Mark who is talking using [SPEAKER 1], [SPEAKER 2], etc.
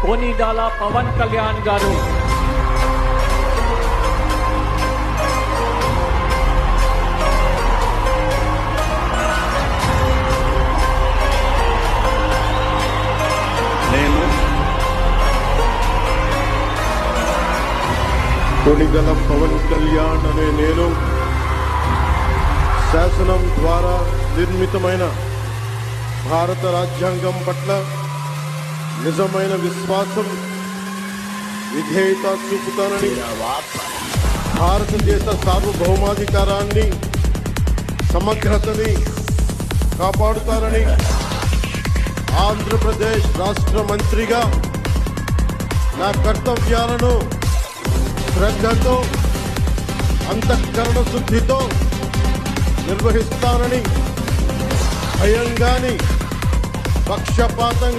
[SPEAKER 1] कोनीदाला पवन कल्याण गारू
[SPEAKER 2] నేను కొనిదల పవన్ కళ్యాణ్ అనే నేను శాసనం ద్వారా నిర్మితమైన భారత రాజ్యాంగం పట్ల నిజమైన విశ్వాసం విధేయత చూపుతానని, భారతదేశ సార్వభౌమాధికారాన్ని సమగ్రతని కాపాడుతానని, ఆంధ్రప్రదేశ్ రాష్ట్ర మంత్రిగా నా కర్తవ్యాలను శ్రద్ధతో అంతఃకరణ శుద్ధితో నిర్వహిస్తానని, భయం గాని పక్షపాతం